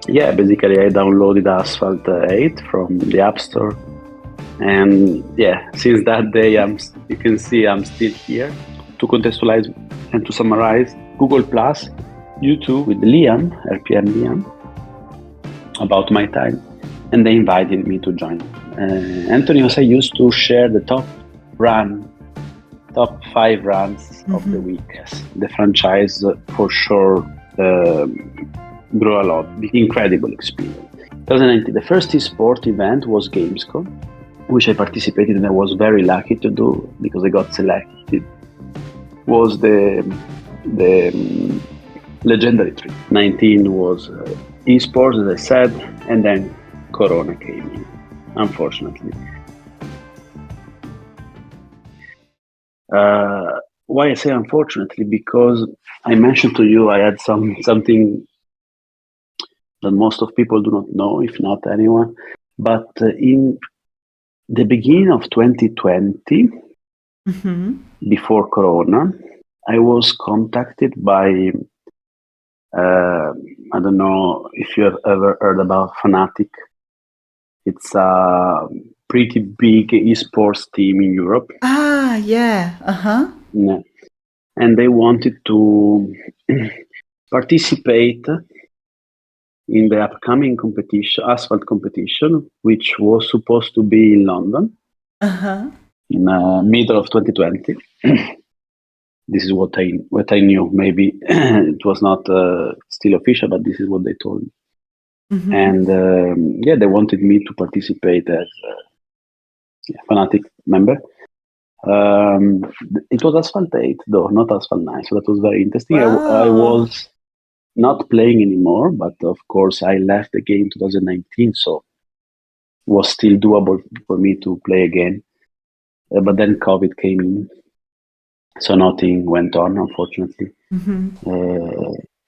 Yeah, basically I downloaded Asphalt 8 from the App Store, and yeah, since that day you can see I'm still here. To contextualize and to summarize, Google Plus, YouTube with Liam, RPM Liam, about my time, and they invited me to join. Anthony Jose used to share the top 5 runs of the week. Yes, the franchise for sure grew a lot. Incredible experience. 2019, the first esport event was Gamescom, which I participated in. I was very lucky to do because I got selected. Was the Legendary Tree. 19 was esports, as I said, and then Corona came in, unfortunately. Why I say unfortunately? Because I mentioned to you I had something that most of people do not know, if not anyone. But in the beginning of 2020, before Corona, I was contacted by, I don't know if you have ever heard about Fnatic. It's a pretty big esports team in Europe. Ah, yeah. Uh-huh. Yeah. And they wanted to participate in the upcoming competition, Asphalt competition, which was supposed to be in London in middle of 2020. This is what I knew. Maybe it was not still official, but this is what they told me. And yeah, they wanted me to participate as a Fnatic member. It was Asphalt 8 though, not Asphalt 9, so that was very interesting. I was not playing anymore, but of course I left the game 2019, so it was still doable for me to play again. But then COVID came in, so nothing went on, unfortunately.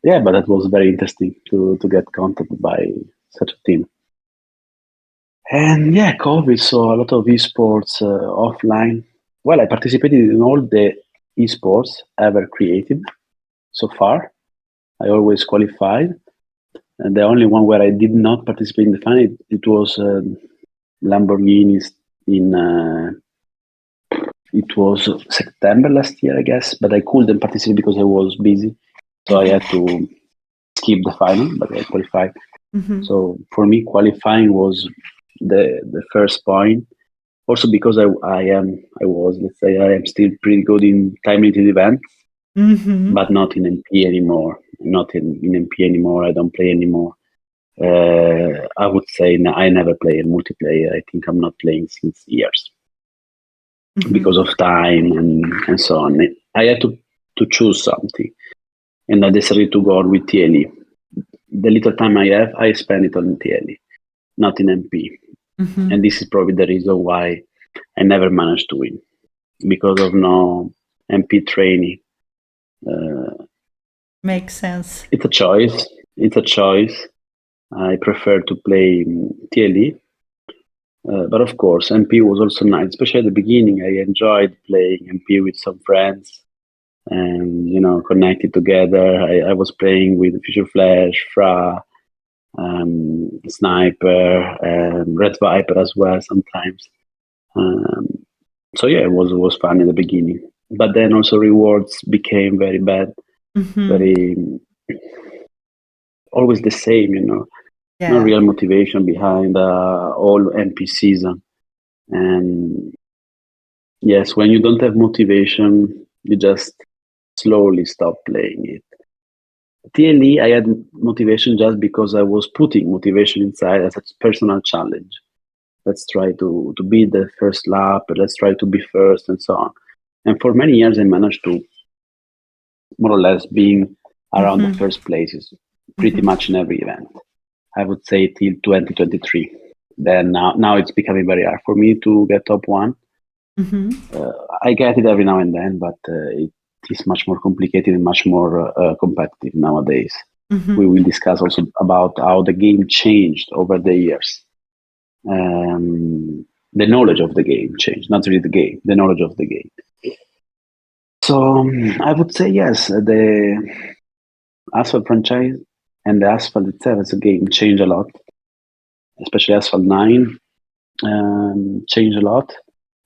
Yeah, but that was very interesting to get contacted by such a team. And yeah, COVID, so a lot of esports offline. Well, I participated in all the esports ever created so far. I always qualified. And the only one where I did not participate in the final, it was Lamborghinis in, it was September last year, I guess, but I couldn't participate because I was busy. So I had to skip the final, but I qualified. So for me, qualifying was the first point. Also because I am still pretty good in time limited events, but not in MP anymore. Not in MP anymore. I don't play anymore. I would say I never play a multiplayer. I think I'm not playing since years because of time and so on. I had to choose something, and I decided to go on with TLE. The little time I have, I spend it on TLE, not in MP. And this is probably the reason why I never managed to win, because of no MP training. Makes sense. It's a choice. It's a choice. I prefer to play TLE. But of course, MP was also nice, especially at the beginning. I enjoyed playing MP with some friends and, connected together. I was playing with Future Flash, Fra, Sniper, and Red Viper as well sometimes. So yeah, it was fun in the beginning. But then also rewards became very bad, very always the same, no real motivation behind all MP season. And yes, when you don't have motivation, you just slowly stop playing it. TLE, I had motivation just because I was putting motivation inside as a personal challenge. Let's try to beat the first lap, let's try to be first, and so on. And for many years, I managed to more or less being around the first places pretty much in every event. I would say till 2023. Then now it's becoming very hard for me to get top one. I get it every now and then, but it is much more complicated and much more competitive nowadays. We will discuss also about how the game changed over the years. The knowledge of the game changed, not really the game, the knowledge of the game. So I would say yes, the Asphalt franchise and the Asphalt itself as a game changed a lot, especially Asphalt 9 changed a lot.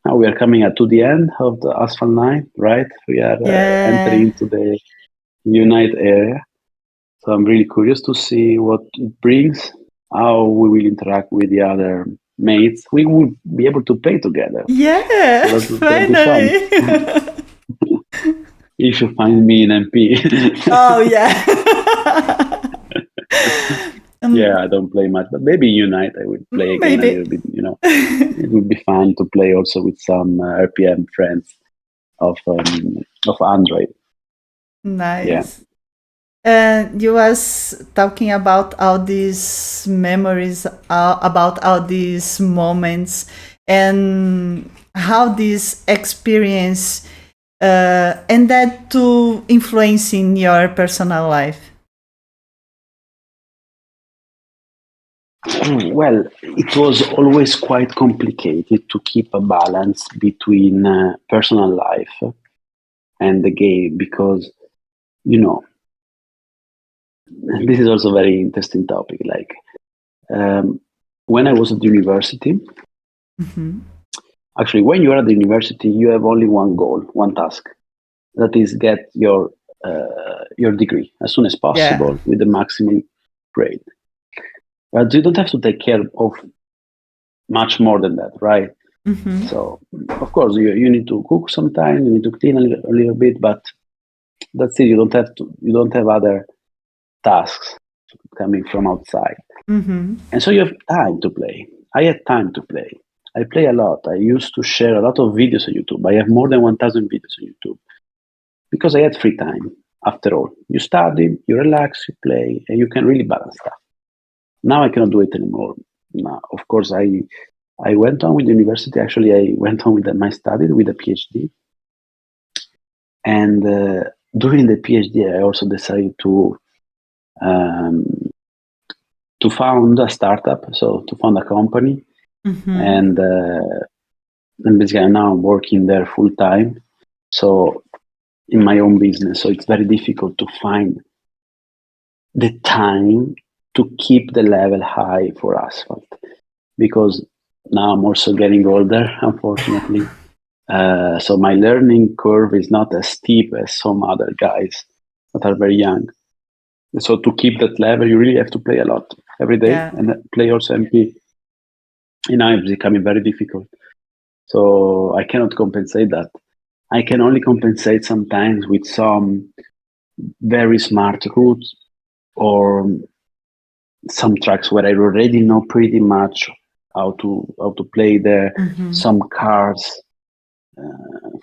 Now we are coming to the end of the Asphalt 9, right? We are entering into the Unite area. So I'm really curious to see what it brings, how we will interact with the other mates. We will be able to play together. Yeah, So that'll be fun. finally. If you find me in MP. Oh, yeah. Yeah, I don't play much, but maybe Unite I will play again a Maybe. little bit. It would be fun to play also with some RPM friends of Android. Nice. And you was talking about all these memories, about all these moments, and how this experience and that to influence in your personal life. Well, it was always quite complicated to keep a balance between personal life and the game because, you know, this is also a very interesting topic. Like, when I was at university, actually, when you're at the university, you have only one goal, one task. That is get your degree as soon as possible with the maximum grade. But you don't have to take care of much more than that, right? So of course you need to cook sometimes, you need to clean a little bit, but that's it. You don't have other tasks coming from outside. And so you have time to play. I had time to play. I play a lot. I used to share a lot of videos on YouTube. I have more than 1,000 videos on YouTube because I had free time. After all, you study, you relax, you play, and you can really balance stuff. Now I cannot do it anymore. Now, of course, I went on with the university. Actually, I went on with my studies with a PhD. And during the PhD, I also decided to found a startup, so to found a company, and basically now I'm working there full time. So in my own business, so it's very difficult to find the time to keep the level high for Asphalt because now I'm also getting older, unfortunately. So my learning curve is not as steep as some other guys that are very young. So to keep that level, you really have to play a lot every day and play also MP. Now it's becoming very difficult. So I cannot compensate that. I can only compensate sometimes with some very smart routes or some tracks where I already know pretty much how to play there. Some cars.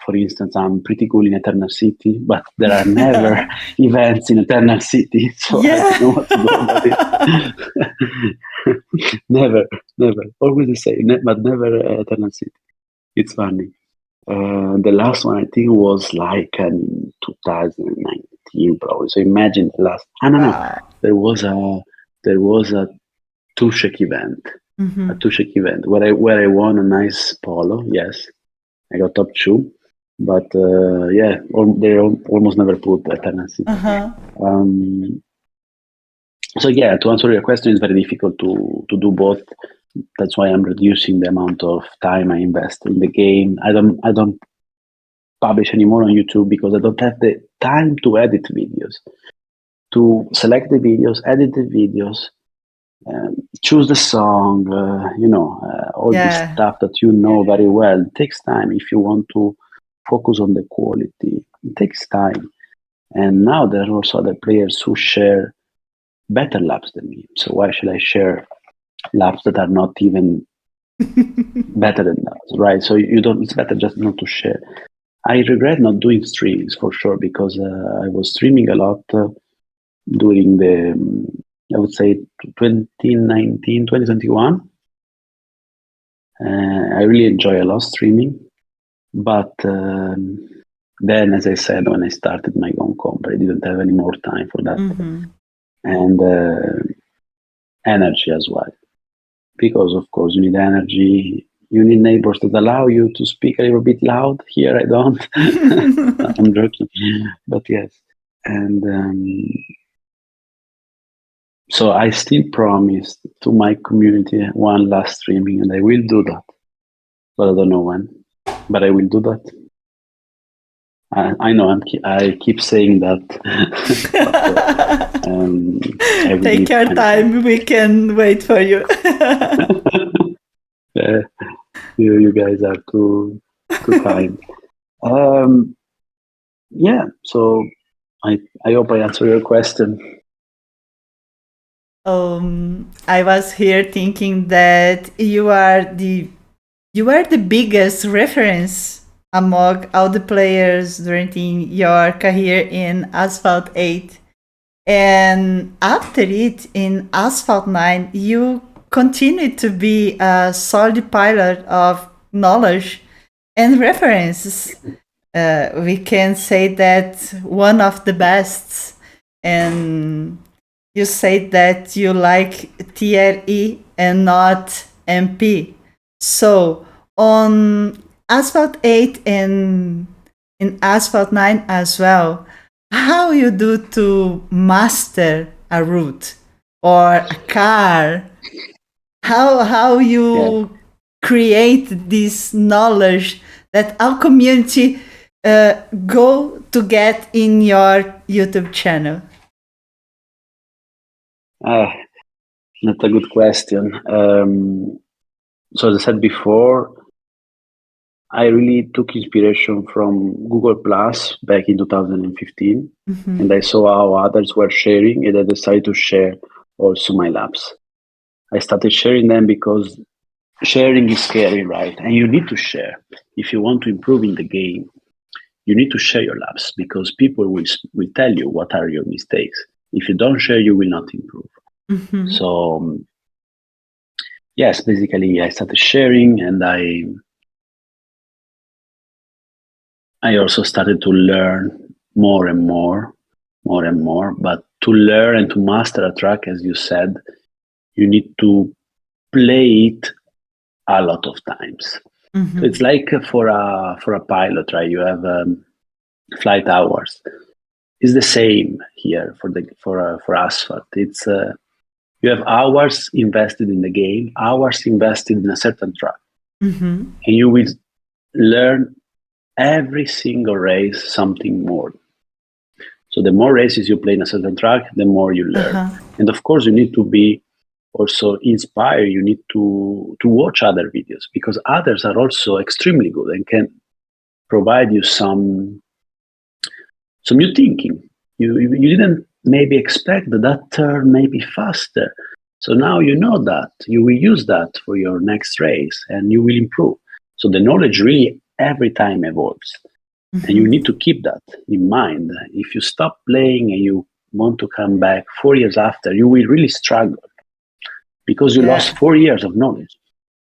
For instance, I'm pretty cool in Eternal City, but there are never events in Eternal City, so I don't know what to do about it. Never. Always the same, but never Eternal City. It's funny. The last one I think was like in 2019, probably. So imagine the last. No. There was a Tushek event, where I won a nice polo. Yes, I got top 2, but they almost never put Eternal City. So yeah, to answer your question, it's very difficult to do both. That's why I'm reducing the amount of time I invest in the game. I don't publish anymore on YouTube because I don't have the time to edit videos, to select the videos, edit the videos, choose the song, all this stuff that you know very well. It takes time if you want to focus on the quality. It takes time. And now there are also other players who share better laps than me. So why should I share laps that are not even better than that, right? So it's better just not to share. I regret not doing streams for sure because I was streaming a lot during the, I would say 2019, 2021. I really enjoy a lot streaming, but then, as I said, when I started my own company, I didn't have any more time for that, and energy as well, because of course you need energy. You need neighbors that allow you to speak a little bit loud. Here I don't. I'm joking, but yes, and So I still promised to my community one last streaming, and I will do that. But I don't know when. But I will do that. I know I keep saying that. But, Take your time. We can wait for you. You guys are too kind. Yeah. So I hope I answer your question. I was here thinking that you are the biggest reference among all the players during your career in Asphalt 8. And after it, in Asphalt 9, you continued to be a solid pilot of knowledge and references. We can say that one of the best. And you said that you like TRE and not MP. So on Asphalt 8 and in Asphalt 9 as well, how you do to master a route or a car? How you create this knowledge that our community go to get in your YouTube channel? That's a good question. So as I said before, I really took inspiration from Google Plus back in 2015, and I saw how others were sharing, and I decided to share also my labs. I started sharing them because sharing is scary, right? And you need to share. If you want to improve in the game, you need to share your labs because people will tell you what are your mistakes. If you don't share, you will not improve. So yes, basically I started sharing, and I also started to learn more and more. But to learn and to master a track, as you said, you need to play it a lot of times. So it's like for a pilot, right? You have flight hours. It's the same here for asphalt. It's you have hours invested in the game, hours invested in a certain track, and you will learn every single race something more. So the more races you play in a certain track, the more you learn. And of course, you need to be also inspired. You need to watch other videos because others are also extremely good and can provide you some new thinking. You didn't maybe expect that turn may be faster. So now you know that. You will use that for your next race and you will improve. So the knowledge really every time evolves. And you need to keep that in mind. If you stop playing and you want to come back 4 years after, you will really struggle because you lost 4 years of knowledge.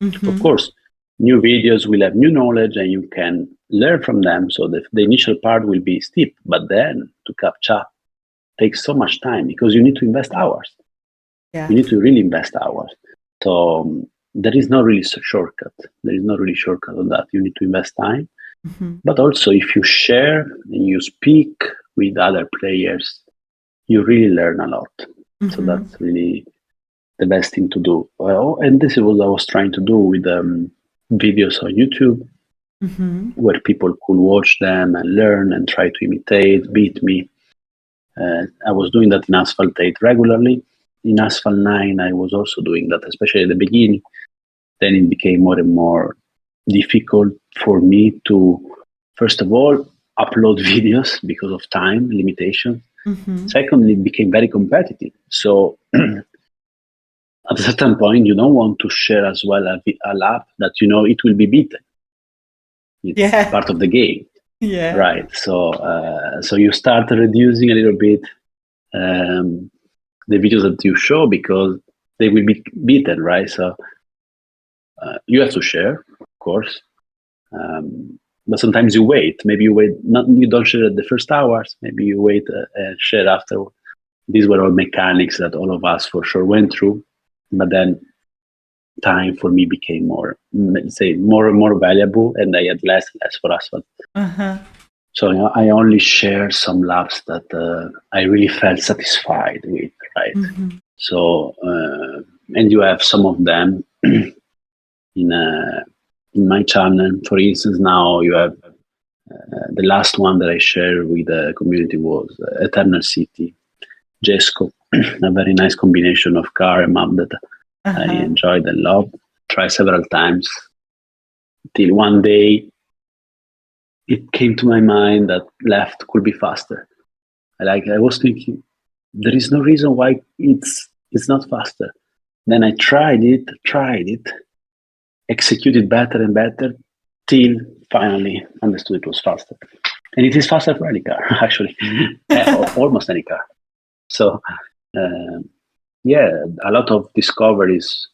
Of course, new videos will have new knowledge and you can learn from them. So the initial part will be steep, but then to catch up takes so much time because you need to invest hours. You need to really invest hours. So there is no really shortcut. There is no really shortcut on that. You need to invest time. But also, if you share and you speak with other players, you really learn a lot. So that's really the best thing to do. And this is what I was trying to do with videos on YouTube, where people could watch them and learn and try to imitate, beat me. I was doing that in Asphalt 8 regularly. In Asphalt 9, I was also doing that, especially at the beginning. Then it became more and more difficult for me to, first of all, upload videos because of time limitation. Secondly, it became very competitive. So at a certain point, you don't want to share as well a lap that you know it will be beaten. It's part of the game. Right. So you start reducing a little bit the videos that you show because they will be beaten, right? So you have to share, of course. But sometimes you wait. Maybe you wait. You don't share at the first hours. Maybe you wait and share after. These were all mechanics that all of us for sure went through. But then time for me became more and more valuable, and I had less and less for asphalt. So I only share some laps that I really felt satisfied with, right? Mm-hmm. So and you have some of them in my channel. For instance, now you have the last one that I shared with the community was Eternal City, Jesco, a very nice combination of car and map that I enjoyed and loved. Tried several times till one day it came to my mind that left could be faster. I was thinking there is no reason why it's not faster. Then I tried it, executed better and better till finally understood it was faster. And it is faster for any car, actually, almost any car. So, yeah, a lot of discoveries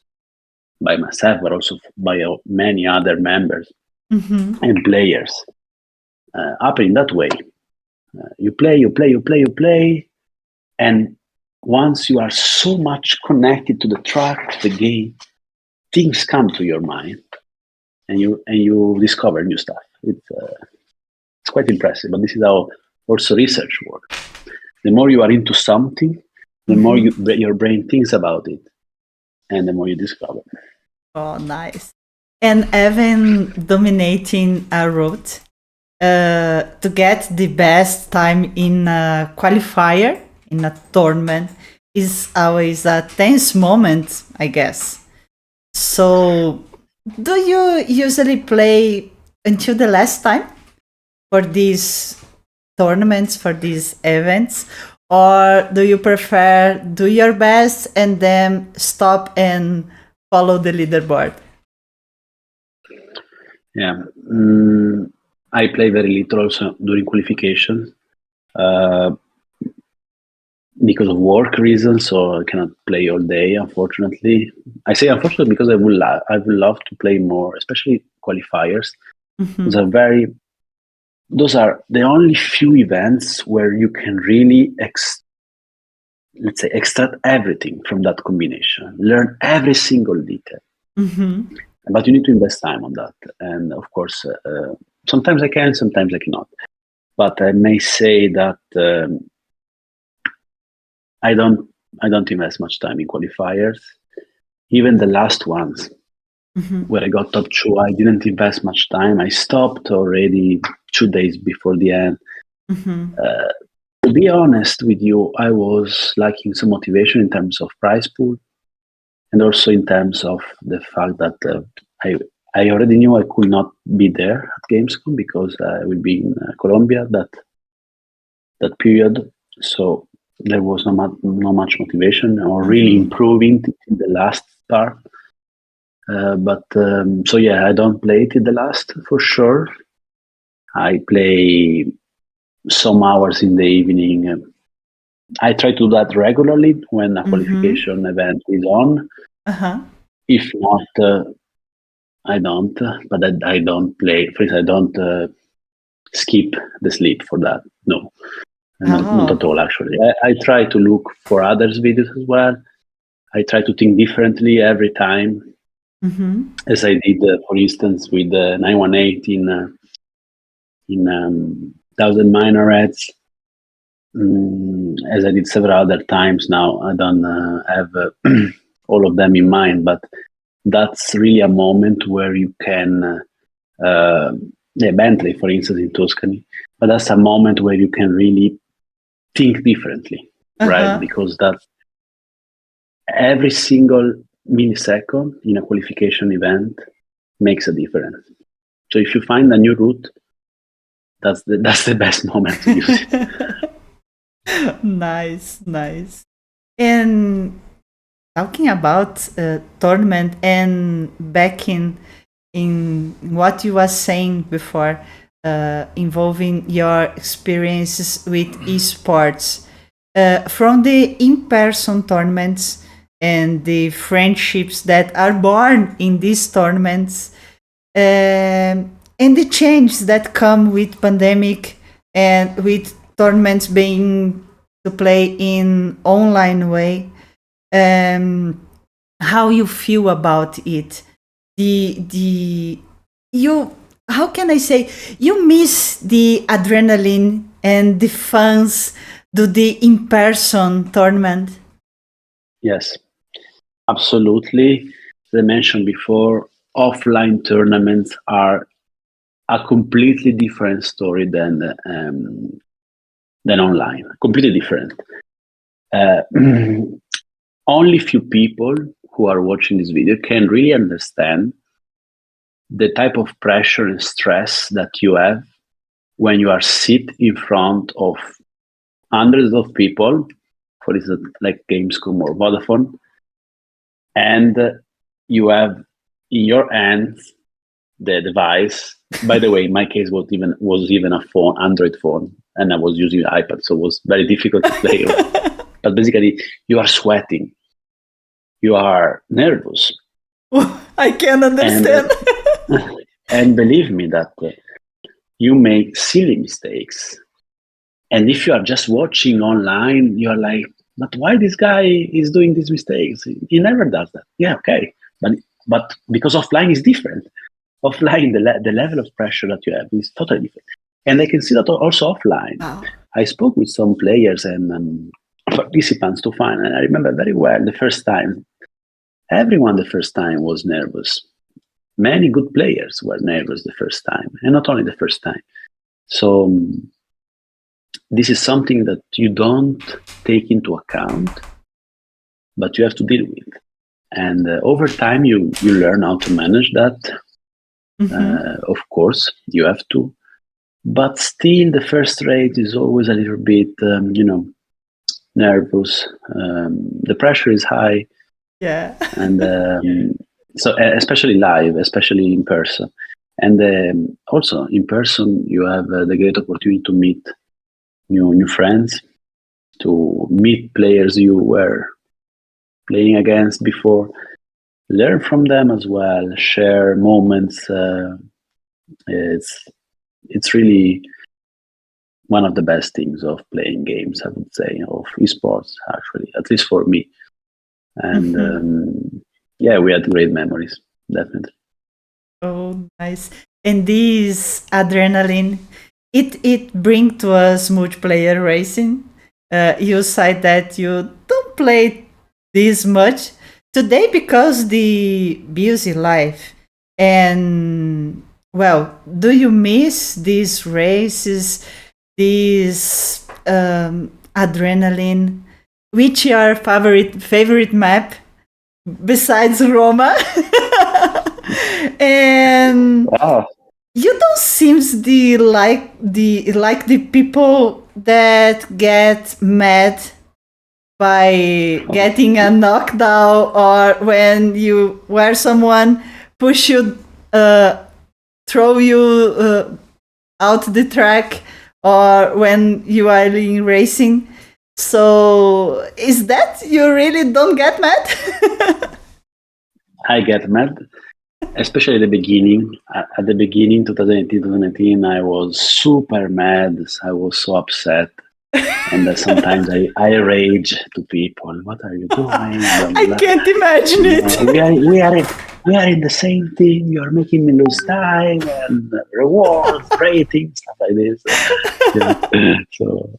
by myself, but also by many other members and players happen in that way. You play, and once you are so much connected to the track, to the game, things come to your mind, and you discover new stuff. It's quite impressive. But this is how also research works. The more you are into something, the more your brain thinks about it, and the more you discover. Oh, nice. And even dominating a route to get the best time in a qualifier, in a tournament, is always a tense moment, I guess. So, do you usually play until the last time for these tournaments, for these events? Or do you prefer do your best and then stop and follow the leaderboard? Yeah. I play very little also during qualifications because of work reasons, so I cannot play all day, unfortunately. I say unfortunately because I would love to play more, especially qualifiers. Those are the only few events where you can really extract everything from that combination, learn every single detail. But you need to invest time on that, and of course, sometimes I can, sometimes I cannot. But I may say that I don't invest much time in qualifiers. Even the last ones where I got top 2, I didn't invest much time. I stopped already 2 days before the end. To be honest with you, I was lacking some motivation in terms of prize pool, and also in terms of the fact that I already knew I could not be there at Gamescom because I will be in Colombia that period. So there was not much motivation or really improving in the last part. So yeah, I don't play it in the last for sure. I play some hours in the evening. I try to do that regularly when a qualification event is on. If not, I don't. But I don't play. For instance, I don't skip the sleep for that. No, not at all. Actually, I try to look for others' videos as well. I try to think differently every time, as I did, for instance, with the 918 in 1000 Minorets. As I did several other times now, I don't have all of them in mind, but that's really a moment where you can, Bentley, for instance, in Tuscany, but that's a moment where you can really think differently, right? Because that every single millisecond in a qualification event makes a difference. So if you find a new route, that's the best moment to use it. Nice. And talking about tournament and back in what you were saying before, involving your experiences with esports, from the in-person tournaments and the friendships that are born in these tournaments, and the changes that come with pandemic and with tournaments being to play in online way, how you feel about it. You how can I say, you miss the adrenaline and the fans to the in-person tournament. Yes, absolutely. As I mentioned before, offline tournaments are a completely different story than online. Completely different. Uh, only few people who are watching this video can really understand the type of pressure and stress that you have when you are sit in front of hundreds of people, for instance, like Gamescom or Vodafone, and you have in your hands the device. By the way, in my case was even a phone, Android phone, and I was using an iPad, so it was very difficult to play. But basically, you are sweating, you are nervous, I can understand. And believe me that you make silly mistakes. And if you are just watching online, you are like, but why this guy is doing these mistakes? He never does that. Yeah, okay. But because offline is different. Offline, the level of pressure that you have is totally different. And I can see that also offline. Wow. I spoke with some players and participants to find, and I remember very well the first time. Everyone the first time was nervous. Many good players were nervous the first time, and not only the first time. So this is something that you don't take into account, but you have to deal with. And over time, you learn how to manage that. Of course, you have to. But still, the first rate is always a little bit, nervous. The pressure is high. Yeah. And so, especially live, especially in person. And also, in person, you have the great opportunity to meet new friends, to meet players you were playing against before, learn from them as well, share moments. It's really one of the best things of playing games, I would say, of esports, actually, at least for me. And yeah, we had great memories, definitely. Oh, nice. And this adrenaline, it bring to us multiplayer racing. You said that you don't play this much today because the busy life. And well, do you miss these races, this adrenaline? Which your favorite map besides Roma? And Wow. you don't seems the people that get mad by getting a knockdown, or where someone push you, throw you out the track, or when you are in racing. So is that you really don't get mad? I get mad, especially at the beginning. At the beginning, 2018, 2019, I was super mad. I was so upset. And sometimes I rage to people. What are you doing? I can't imagine it. We are in the same team. You are making me lose time and rewards, ratings, stuff like this. Yeah. So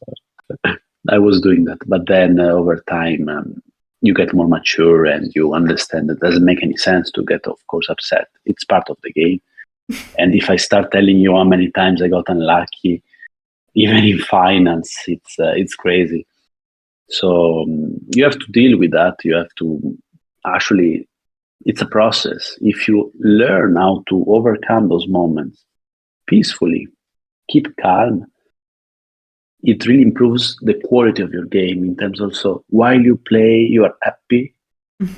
I was doing that, but then over time, you get more mature and you understand that it doesn't make any sense to get, of course, upset. It's part of the game. And if I start telling you how many times I got unlucky, even in finance, it's crazy. So you have to deal with that. You have to actually, it's a process. If you learn how to overcome those moments peacefully, keep calm, it really improves the quality of your game in terms also while you play, you are happy.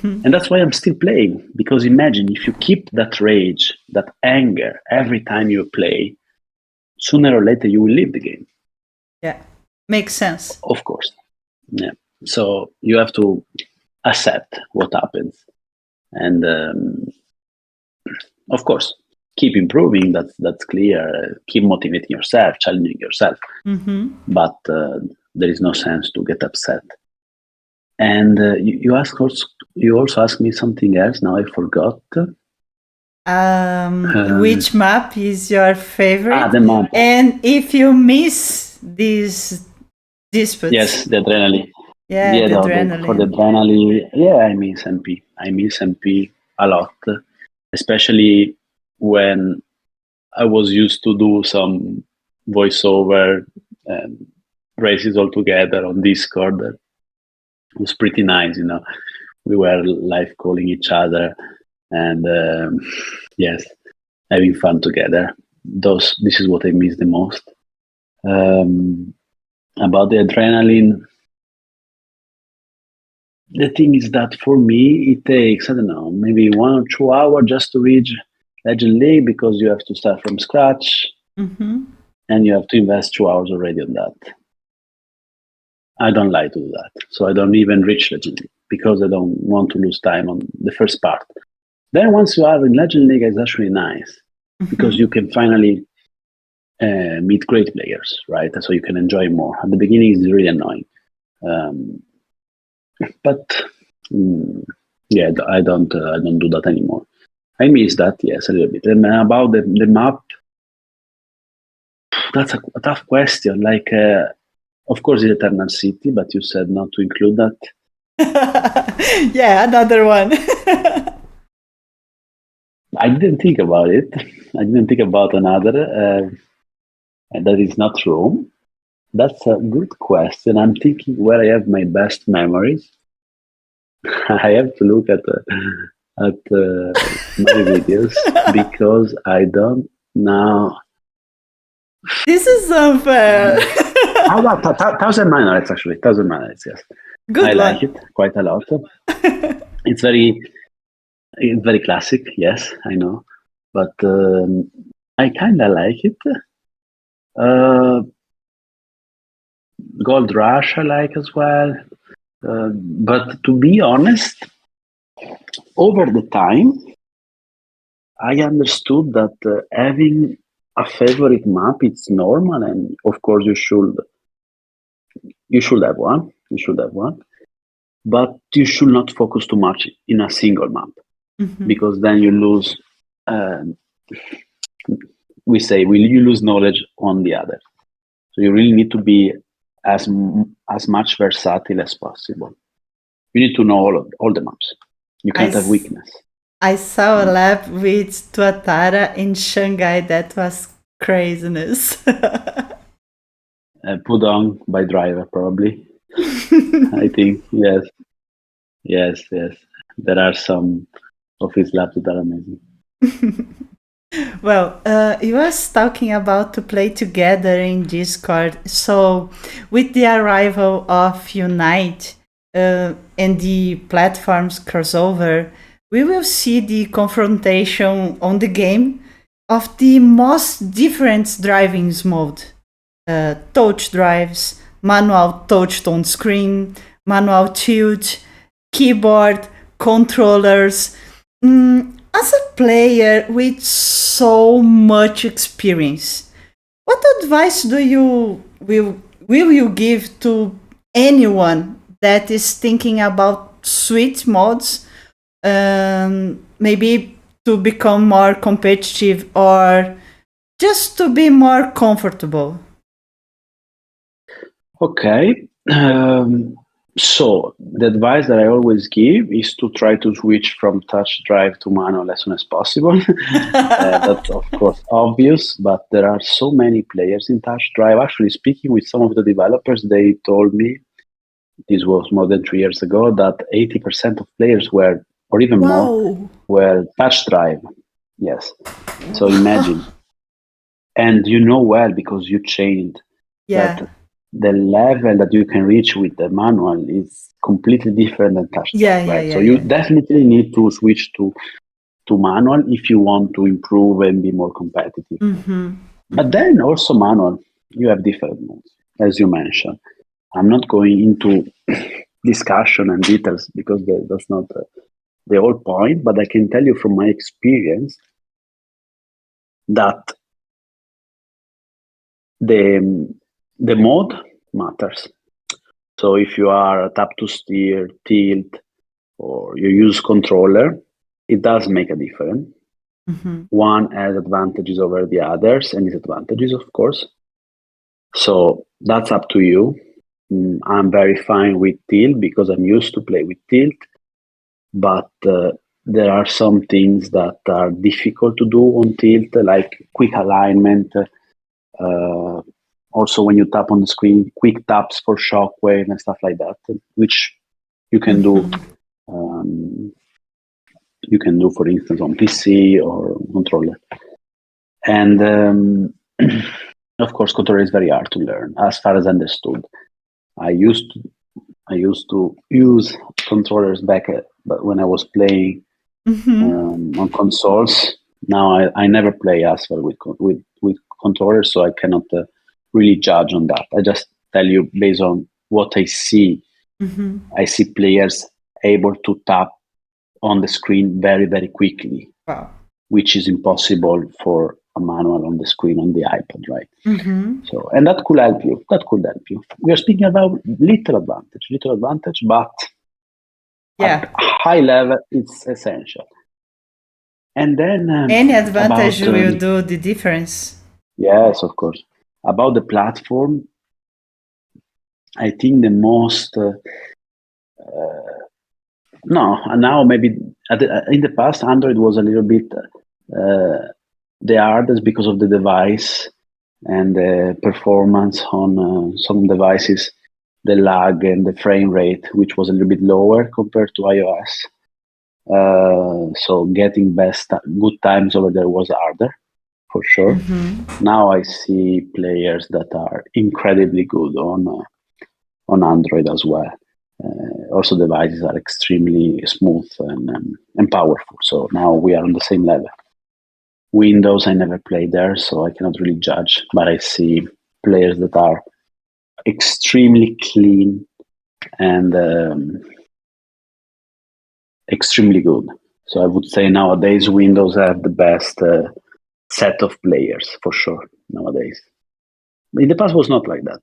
And that's why I'm still playing, because imagine if you keep that rage, that anger every time you play, sooner or later you will leave the game. Yeah, makes sense. Of course. Yeah. So you have to accept what happens. And of course, keep improving. That's clear. Keep motivating yourself, challenging yourself. But there is no sense to get upset. And you also asked me something else. Now I forgot. Which map is your favorite? The map. And if you miss these disputes. Yes, the adrenaline. Yeah, the adrenaline. For the adrenaline, yeah, I miss MP. I miss MP a lot, especially when I was used to do some voiceover races all together on Discord. It was pretty nice, We were live calling each other and yes, having fun together. This is what I miss the most. About the adrenaline, the thing is that for me, it takes, I don't know, maybe 1 or 2 hours just to reach Legend League because you have to start from scratch and you have to invest 2 hours already on that. I don't like to do that. So I don't even reach Legend League because I don't want to lose time on the first part. Then once you are in Legend League, it's actually nice because you can finally meet great players, right? So you can enjoy more. At the beginning, it's really annoying. But yeah, I don't do that anymore. I miss that, yes, a little bit. And about the map, that's a tough question. Like, of course, it's Eternal City, but you said not to include that. Yeah, another one. I didn't think about it. I didn't think about another. That is not Rome. That's a good question. I'm thinking where I have my best memories. I have to look at my videos because I don't know. This is unfair. How about 1,000 Minutes? Actually, 1,000 Minutes. Yes, Good I one. like it quite a lot. It's very classic. Yes, I know, but I kind of like it. Gold Rush I like as well. But to be honest, over the time, I understood that having a favorite map it's normal, and of course you should have one. You should have one, but you should not focus too much in a single map because then you lose. You lose knowledge on the other. So you really need to be as much versatile as possible. You need to know all the maps. You can't have weakness. I saw a lap with Tuatara in Shanghai. That was craziness. Pudong by Driver, probably. I think, yes. There are some of his laps that are amazing. Well, you was talking about to play together in Discord. So, with the arrival of Unite and the platforms crossover, we will see the confrontation on the game of the most different driving mode. Touch drives, manual touch on screen, manual tilt, keyboard, controllers. As a player with so much experience, what advice will you give to anyone that is thinking about switch modes, maybe to become more competitive or just to be more comfortable? Okay. So the advice that I always give is to try to switch from touch drive to manual as soon as possible. That's of course obvious, but there are so many players in touch drive. Actually, speaking with some of the developers, they told me, this was more than 3 years ago, that 80% of players were, or even more, were touch drive. Yes. So imagine. And you know well, because you changed, that the level that you can reach with the manual is completely different than touch drive, right? So you definitely need to switch to manual if you want to improve and be more competitive. But then also manual, you have different modes, as you mentioned. I'm not going into discussion and details because that's not the whole point, but I can tell you from my experience that the mode matters. So if you are tap to steer, tilt, or you use controller, it does make a difference. One has advantages over the others and disadvantages, of course. So that's up to you. I'm very fine with tilt because I'm used to play with tilt, but there are some things that are difficult to do on tilt, like quick alignment. Also, when you tap on the screen, quick taps for shockwave and stuff like that, which you can do. You can do, for instance, on PC or controller. And of course, controller is very hard to learn, as far as understood. I used to use controllers back but when I was playing on consoles. Now I never play as well with controllers, so I cannot really judge on that. I just tell you based on what I see. I see players able to tap on the screen very, very quickly, which is impossible for a manual on the screen on the iPad, right? So, and that could help you. We are speaking about little advantage, but at high level, it's essential. And then any advantage will do the difference. Yes, of course. About the platform, I think the most now maybe in the past Android was a little bit the hardest because of the device and the performance on some devices, the lag and the frame rate, which was a little bit lower compared to iOS. So getting good times over there was harder, for sure. Now I see players that are incredibly good on Android as well. Also, devices are extremely smooth and powerful. So now we are on the same level. Windows, I never played there, so I cannot really judge. But I see players that are extremely clean and extremely good. So I would say nowadays Windows have the best set of players for sure nowadays. In the past was not like that.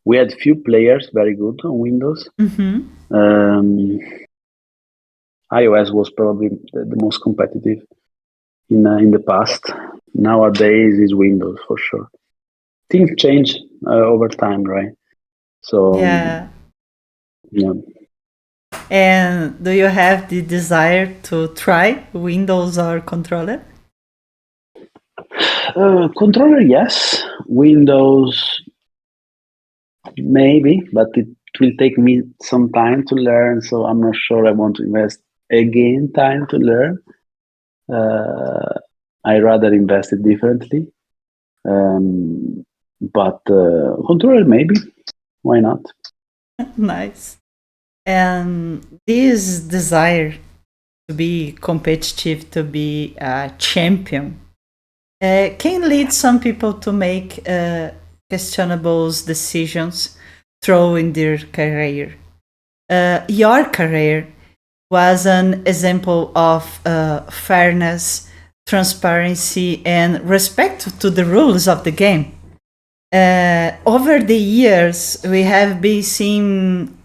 We had few players very good on Windows. iOS was probably the most competitive in the past. Nowadays is Windows for sure. Things change over time, right? So yeah. And do you have the desire to try Windows or controller? Controller, yes. Windows, maybe, but it will take me some time to learn. So I'm not sure I want to invest again time to learn. I rather invest it differently. But controller, maybe. Why not? Nice. And this desire to be competitive, to be a champion, can lead some people to make questionable decisions through their career. Your career was an example of fairness, transparency, and respect to the rules of the game. Over the years, we have been seeing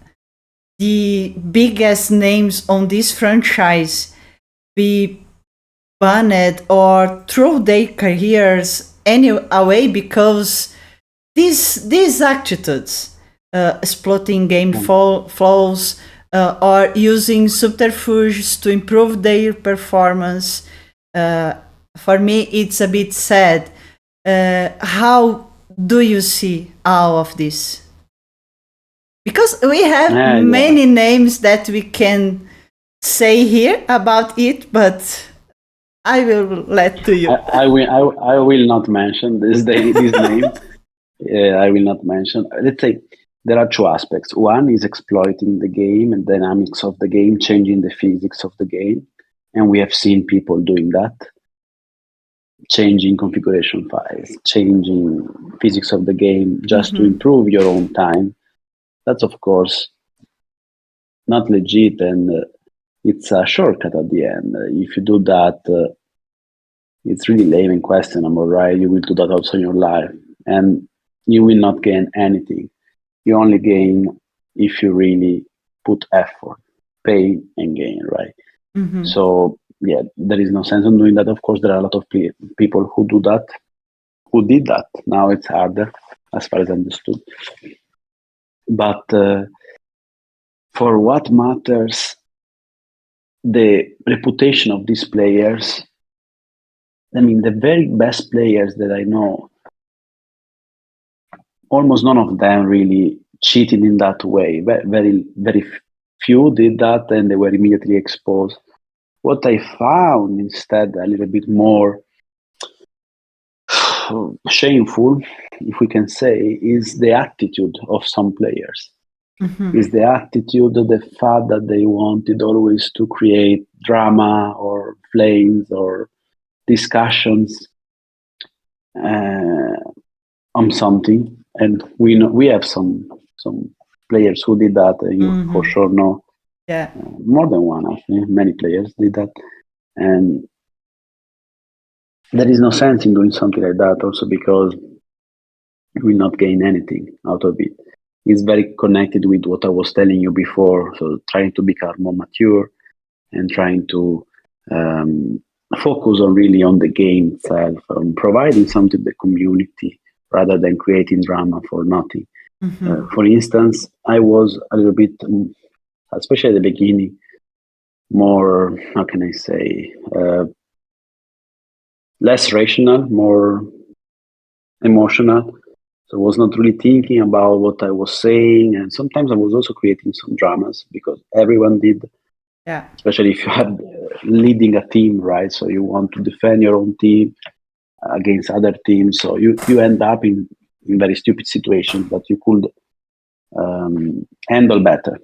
the biggest names on this franchise be banned or throw their careers away because these attitudes, exploiting game flaws, or using subterfuges to improve their performance, for me, it's a bit sad. How do you see all of this? Because we have many names that we can say here about it, but I will let to you. I will not mention this name. I will not mention. Let's say there are two aspects. One is exploiting the game and dynamics of the game, changing the physics of the game, and we have seen people doing that, changing configuration files, changing physics of the game just to improve your own time. That's of course not legit, and it's a shortcut at the end. If you do that, it's really lame and questionable, right? You will do that also in your life, and you will not gain anything. You only gain if you really put effort, pain, and gain, right? So yeah, there is no sense in doing that. Of course, there are a lot of people who do that, who did that. Now it's harder, as far as I understood. But for what matters, the reputation of these players. I mean, the very best players that I know, almost none of them really cheated in that way. Very, very few did that, and they were immediately exposed. What I found instead a little bit more shameful, if we can say, is the attitude of some players. Is the attitude, the fact that they wanted always to create drama or flames or discussions on something. And we have some players who did that. You for sure know. Yeah. More than one, actually. Many players did that. And there is no sense in doing something like that, also because you will not gain anything out of it. It's very connected with what I was telling you before. So trying to become more mature and trying to focus on really on the game itself, on providing something to the community rather than creating drama for nothing. For instance, I was a little bit, especially at the beginning, more, how can I say, less rational, more emotional. So I was not really thinking about what I was saying. And sometimes I was also creating some dramas because everyone did. Yeah. Especially if you are leading a team, right? So you want to defend your own team against other teams. So you end up in very stupid situations that you could handle better.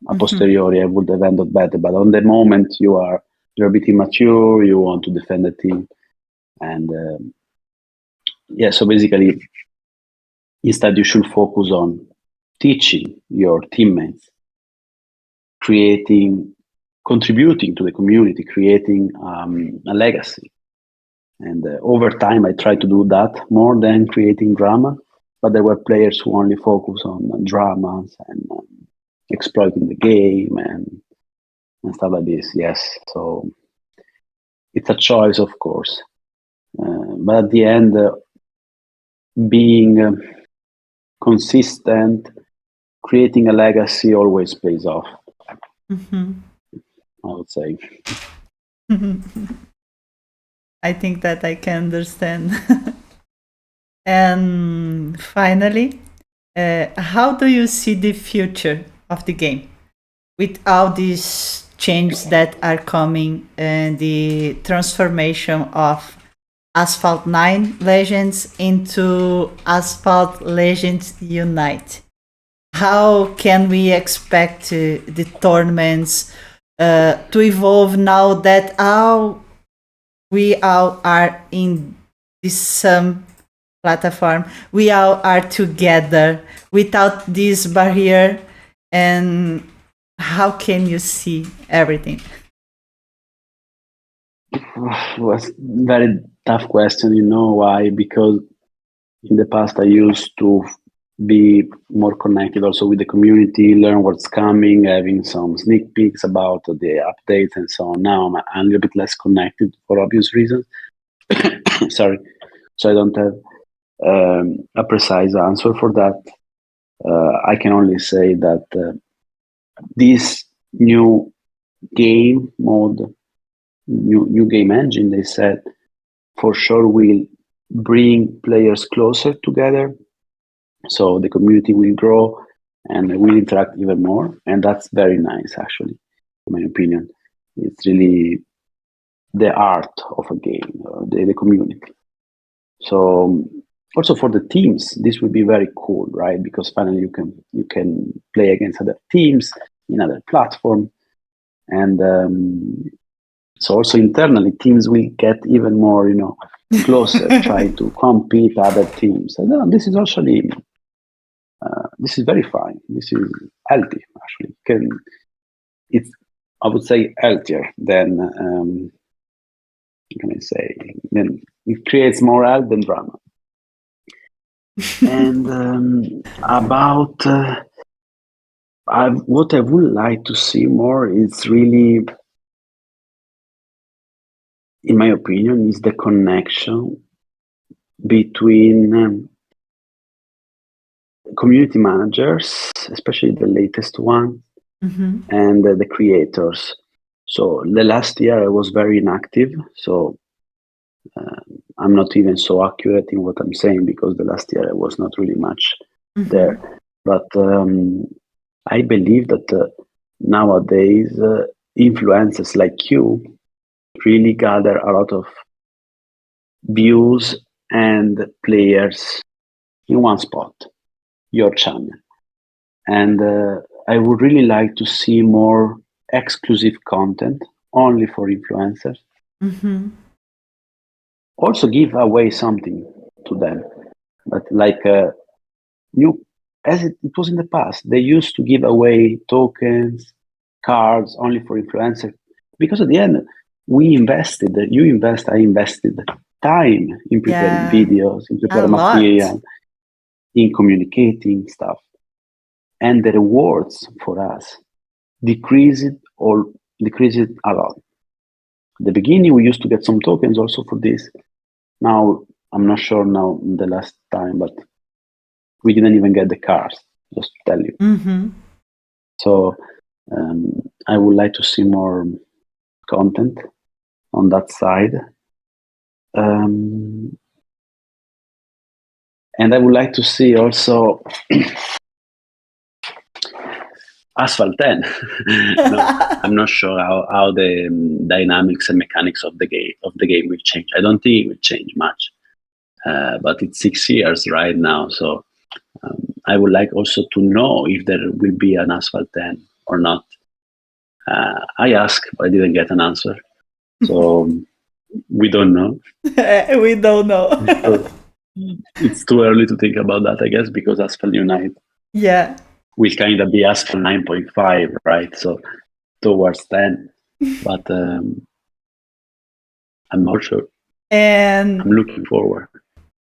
A posteriori, I would have handled better. But on the moment, you're a bit immature. You want to defend the team, and so basically, instead you should focus on teaching your teammates, contributing to the community, creating a legacy. And over time, I tried to do that more than creating drama. But there were players who only focus on dramas and exploiting the game and stuff like this. Yes, so it's a choice, of course. But at the end, being consistent, creating a legacy always pays off. I would say. I think that I can understand. And finally, how do you see the future of the game with all these changes that are coming and the transformation of Asphalt 9 Legends into Asphalt Legends Unite? How can we expect the tournaments to evolve now that we all are in this same platform? We all are together without this barrier. And how can you see everything? It was a very tough question. You know why? Because in the past I used to be more connected also with the community, learn what's coming, having some sneak peeks about the updates and so on. Now I'm a little bit less connected for obvious reasons. Sorry. So I don't have a precise answer for that. I can only say that this new game mode, new game engine, they said, for sure will bring players closer together. So the community will grow and will interact even more. And that's very nice, actually, in my opinion. It's really the art of a game, the community. So also for the teams, this would be very cool, right? Because finally you can play against other teams in other platform. And so also internally, teams will get even more, closer, trying to compete other teams. And this is actually this is very fine. This is healthy, actually. It's, I would say, healthier than, can I say, then it creates more health than drama. And about what I would like to see more is really in my opinion, is the connection between community managers, especially the latest one, and the creators. So the last year I was very inactive, so I'm not even so accurate in what I'm saying because the last year I was not really much there. But I believe that nowadays influencers like you really gather a lot of views and players in one spot, your channel. And I would really like to see more exclusive content only for influencers. Also give away something to them, but like new, as it was in the past, they used to give away tokens, cards only for influencers, because at the end we invested, you invest, I invested time in preparing videos, in preparing material, in communicating stuff, and the rewards for us decreased a lot. At the beginning we used to get some tokens also for this. Now I'm not sure now the last time, but we didn't even get the cars, just to tell you. So I would like to see more content on that side. And I would like to see also Asphalt 10. No, I'm not sure how the dynamics and mechanics of the game will change. I don't think it will change much. But it's 6 years right now, so I would like also to know if there will be an Asphalt 10 or not. I asked, but I didn't get an answer. So we don't know. We don't know. So it's too early to think about that, I guess, because Asphalt Unite will kind of be Asphalt 9.5, right? So towards 10. But I'm not sure. And I'm looking forward.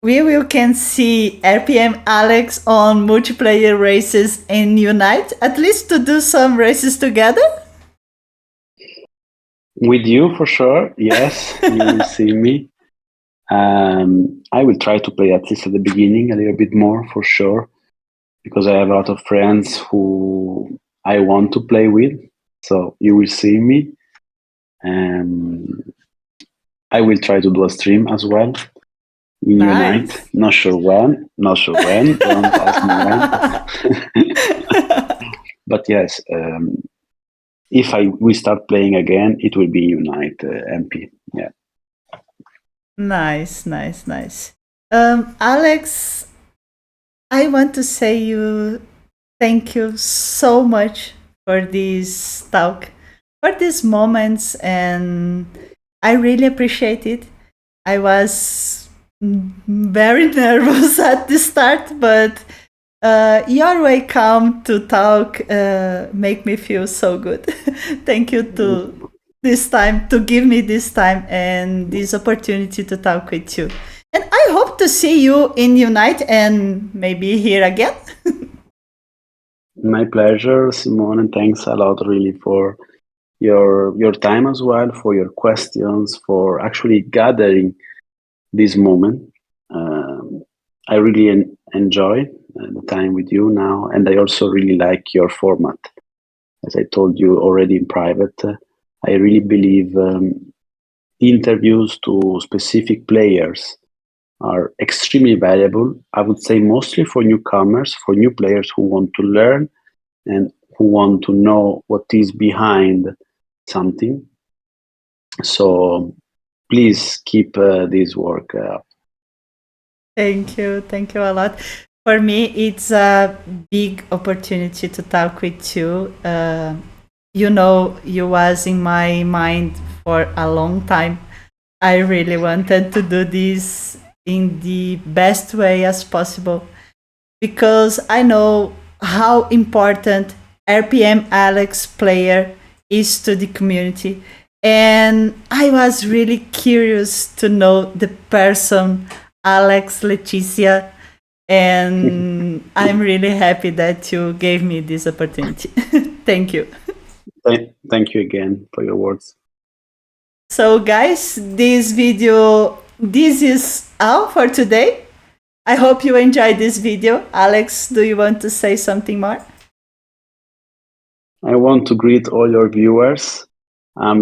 We will can see RPM Alex on multiplayer races in Unite, at least to do some races together? With you, for sure. Yes, you will see me. I will try to play at least at the beginning a little bit more, for sure, because I have a lot of friends who I want to play with. So you will see me. I will try to do a stream as well in Unite. Not sure when. Don't ask me when. But yes, if we start playing again, it will be Unite MP. Yeah. Nice. Alex, I want to say thank you so much for this talk, for these moments, and I really appreciate it. I was very nervous at the start, but your way calm to talk make me feel so good. Thank you to give me this time and this opportunity to talk with you. And I hope to see you in Unite and maybe here again. My pleasure, Simone, and thanks a lot really for your time as well, for your questions, for actually gathering this moment. I really enjoy the time with you now, and I also really like your format. As I told you already in private, I really believe interviews to specific players are extremely valuable. I would say mostly for newcomers, for new players who want to learn and who want to know what is behind something. So please keep this work up. Thank you a lot. For me, it's a big opportunity to talk with you. You was in my mind for a long time. I really wanted to do this in the best way as possible because I know how important RPM Alex player is to the community. And I was really curious to know the person, Alex Leticia, and I'm really happy that you gave me this opportunity. Thank you. Thank you again for your words. So guys, this is all for today. I hope you enjoyed this video. Alex, do you want to say something more? I want to greet all your viewers. I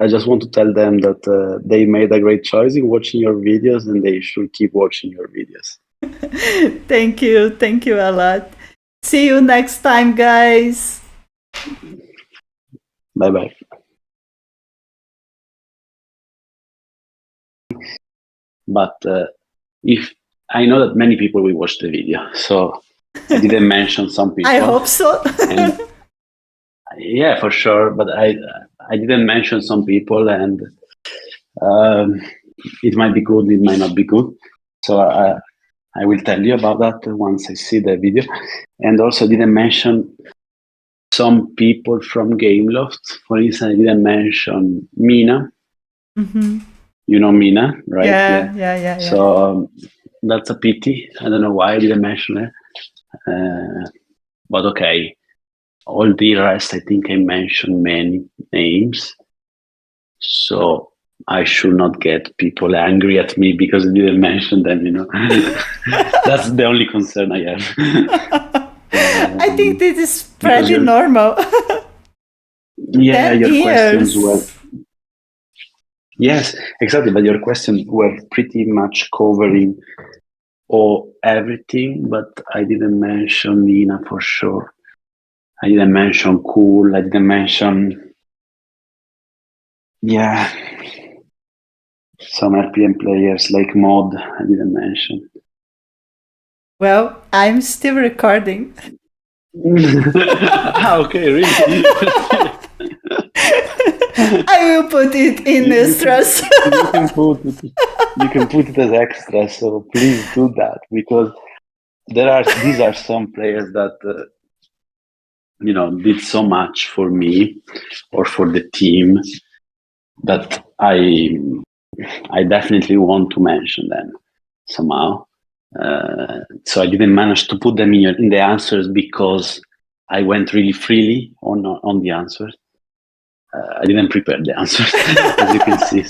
just want to tell them that they made a great choice in watching your videos, and they should keep watching your videos. Thank you a lot. See you next time, guys. Bye bye. But if I know that many people will watch the video, so I didn't mention some people. I hope so. Yeah, for sure. But I didn't mention some people, and it might be good, it might not be good. So I will tell you about that once I see the video. And also, I didn't mention some people from Gameloft. For instance, I didn't mention Mina. Mm-hmm. You know Mina, right? Yeah. So that's a pity. I don't know why I didn't mention her. But okay. All the rest, I think I mentioned many names. So I should not get people angry at me because I didn't mention them, That's the only concern I have. I think this is pretty normal. Yeah, your questions were... Yes, exactly. But your questions were pretty much covering everything, but I didn't mention Nina for sure. I didn't mention Cool. I didn't mention, some RPM players like Mod. I didn't mention. Well, I'm still recording. Okay, really? I will put it in extras. You can put it as extra. So please do that, because these are some players that did so much for me or for the team that I definitely want to mention them somehow. So I didn't manage to put them in the answers because I went really freely on the answers. I didn't prepare the answers, as you can see.